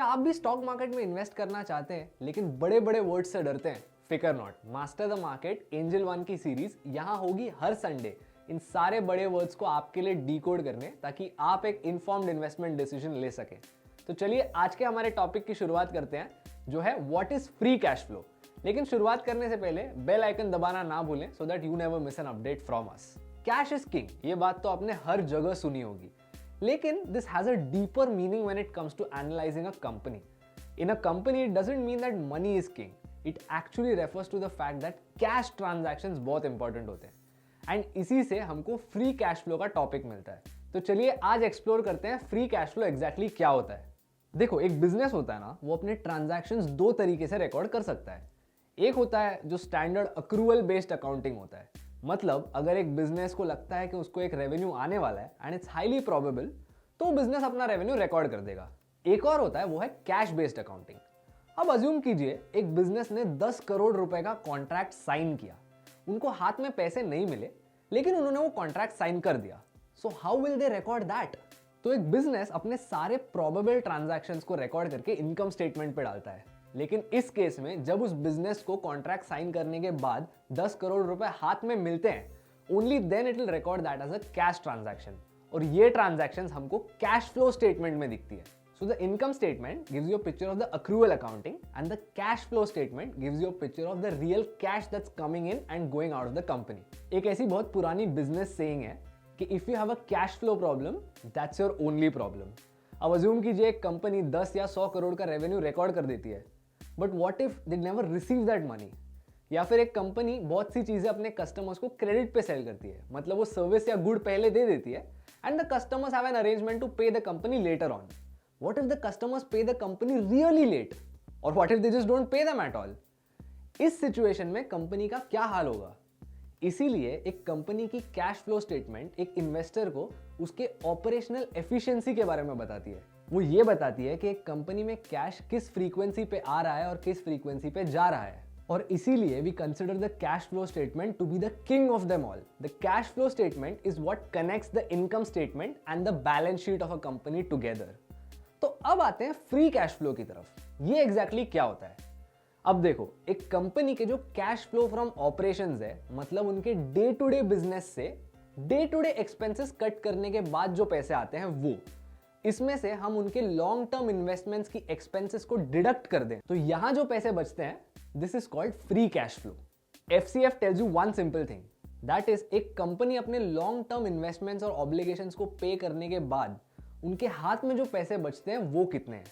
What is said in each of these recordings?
क्या आप भी स्टॉक मार्केट में इन्वेस्ट करना चाहते हैं लेकिन बड़े बड़े वर्ड से डरते हैं? फिकर not, master the market angel one की सीरीज यहाँ होगी हर संडे इन सारे बड़े वर्ड्स को आपके लिए डिकोड करने, ताकि आप एक इन्फॉर्म्ड इन्वेस्टमेंट डिसीजन ले सके। तो चलिए आज के हमारे टॉपिक की शुरुआत करते हैं, जो है what is free cash flow. लेकिन शुरुआत करने से पहले बेल आइकन दबाना ना भूलें so that you never miss an update from us. Cash is king, ये बात तो आपने हर जगह सुनी होगी, लेकिन this has a deeper meaning when it comes to analyzing a company. In a company, it doesn't mean that money is king. It actually refers to the fact that cash transactions बहुत important होते हैं। And इसी से हमको free cash flow का topic मिलता है। तो चलिए आज एक्सप्लोर करते हैं फ्री कैश फ्लो एग्जैक्टली क्या होता है। देखो, एक बिजनेस होता है ना, वो अपने ट्रांजैक्शंस दो तरीके से रिकॉर्ड कर सकता है। एक होता है जो स्टैंडर्ड अक्रूवल बेस्ड अकाउंटिंग होता है, मतलब अगर एक बिजनेस को लगता है कि उसको एक रेवेन्यू आने वाला है एंड इट्स हाईली प्रोबेबल, तो बिजनेस अपना रेवेन्यू रिकॉर्ड कर देगा। एक और होता है, वो है कैश बेस्ड अकाउंटिंग। अब अज्यूम कीजिए एक बिजनेस ने 10 करोड़ रुपए का कॉन्ट्रैक्ट साइन किया, उनको हाथ में पैसे नहीं मिले लेकिन उन्होंने वो कॉन्ट्रैक्ट साइन कर दिया। So how will they record that? तो एक बिजनेस अपने सारे प्रोबेबल ट्रांजैक्शंस को रिकॉर्ड करके इनकम स्टेटमेंट पे डालता है। लेकिन इस केस में जब उस बिजनेस को कॉन्ट्रैक्ट साइन करने के बाद 10 करोड़ रुपए हाथ में मिलते हैं, only then it will record that as a cash transaction. और ये ट्रांजैक्शंस हमको कैश फ्लो स्टेटमेंट में दिखती है। So the income statement gives you a picture of the accrual accounting and the cash flow statement gives you a picture of the real cash that's coming in and going out of the company. एक ऐसी बहुत पुरानी business saying है कि if you have a cash flow problem, that's your only problem. अब assume कीजिए एक company 10 या 100 करोड़ का रेवेन्यू रिकॉर्ड कर देती है, but what if they never receive that money? या फिर एक कंपनी बहुत सी चीजें अपने कस्टमर्स को क्रेडिट पे सेल करती है, मतलब वो सर्विस या गुड पहले दे देती है and the customers have an arrangement to pay the company later on. What if the customers pay the company really late? Or what if they just don't pay them at all? इस situation में company का क्या हाल होगा? इसीलिए एक company की cash flow statement एक investor को उसके ऑपरेशनल एफिशिएंसी के बारे में बताती है। वो ये बताती है कि एक कंपनी में कैश किस फ्रीक्वेंसी पे आ रहा है और किस फ्रीक्वेंसी पे जा रहा है। और इसीलिए we consider the cash flow statement to be the king of them all. The cash flow statement is what connects the income statement and the balance sheet of a company together. तो अब आते हैं free cash flow की तरफ। ये exactly क्या होता है? अब देखो, एक कंपनी के जो कैश फ्लो फ्रॉम ऑपरेशंस है, मतलब उनके डे टू डे बिजनेस से day to day expenses cut करने के बाद जो पैसे आते हैं, वो इसमें से हम उनके लॉन्ग टर्म इन्वेस्टमेंट्स की एक्सपेंसेस को डिडक्ट कर दें, तो यहां जो पैसे बचते हैं, this is called free cash flow. FCF tells you one simple thing, that is एक कंपनी अपने लॉन्ग टर्म इन्वेस्टमेंट्स और ऑब्लिगेशंस को पे करने के बाद उनके हाथ में जो पैसे बचते हैं वो कितने हैं।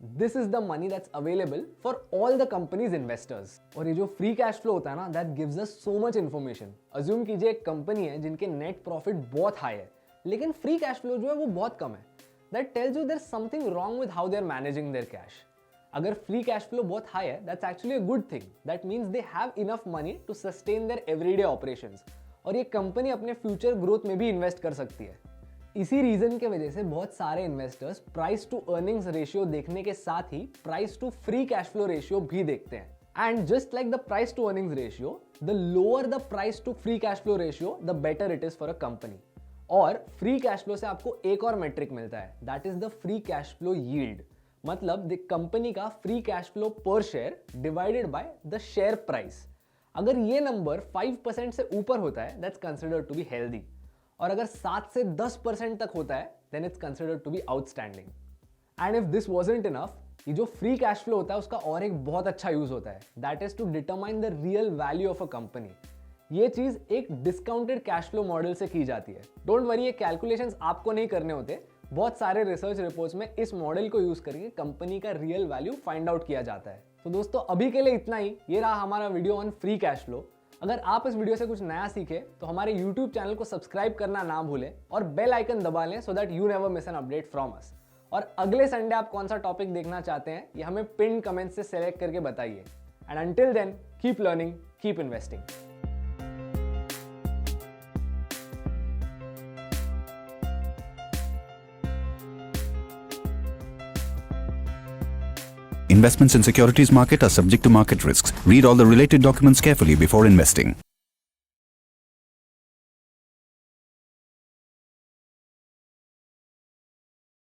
This is the money that's available for all the companies investors. और ये जो फ्री कैश फ्लो होता है ना, that gives us so much information. Assume कीजिए एक कंपनी है जिनके नेट प्रॉफिट बहुत हाई है, लेकिन फ्री कैश फ्लो जो है वो बहुत कम है। That tells you there's something wrong with how they're managing their cash. अगर फ्री कैश फ्लो बहुत हाई है, that's actually a good thing. That means they have enough money to sustain their everyday operations. और ये company अपने future growth में भी invest कर सकती है। इसी रीजन के वजह से बहुत सारे investors price to earnings ratio देखने के साथ ही price to free cash flow ratio भी देखते हैं। And just like the price to earnings ratio, the lower the price to free cash flow ratio, the better it is for a company. और free cash flow से आपको एक और metric मिलता है, that is the free cash flow yield, मतलब the company का free cash flow पर share divided by the share price. अगर ये नंबर 5% से ऊपर होता है, that's considered to be healthy, और अगर 7 से 10% तक होता है, then it's considered to be outstanding. And if this wasn't enough, ये जो फ्री कैश फ्लो होता है उसका और एक बहुत अच्छा यूज होता है, that is to determine the real value of a company. ये चीज एक डिस्काउंटेड कैश फ्लो मॉडल से की जाती है। डोंट वरी, ये कैलकुलेशंस आपको नहीं करने होते, बहुत सारे रिसर्च रिपोर्ट्स में इस मॉडल को यूज करके कंपनी का रियल वैल्यू फाइंड आउट किया जाता है। तो दोस्तों, अभी के लिए इतना ही। ये रहा हमारा video on free cash flow. अगर आप इस वीडियो से कुछ नया सीखे तो हमारे यूट्यूब चैनल को सब्सक्राइब करना ना भूलें और बेल आइकन दबा लें so that you never miss an update from us. और अगले संडे आप कौन सा टॉपिक देखना चाहते हैं, ये हमें पिन कमेंट से सेलेक्ट करके बताइए। And until then, keep learning, keep investing. Investments in securities market are subject to market risks. Read all the related documents carefully before investing.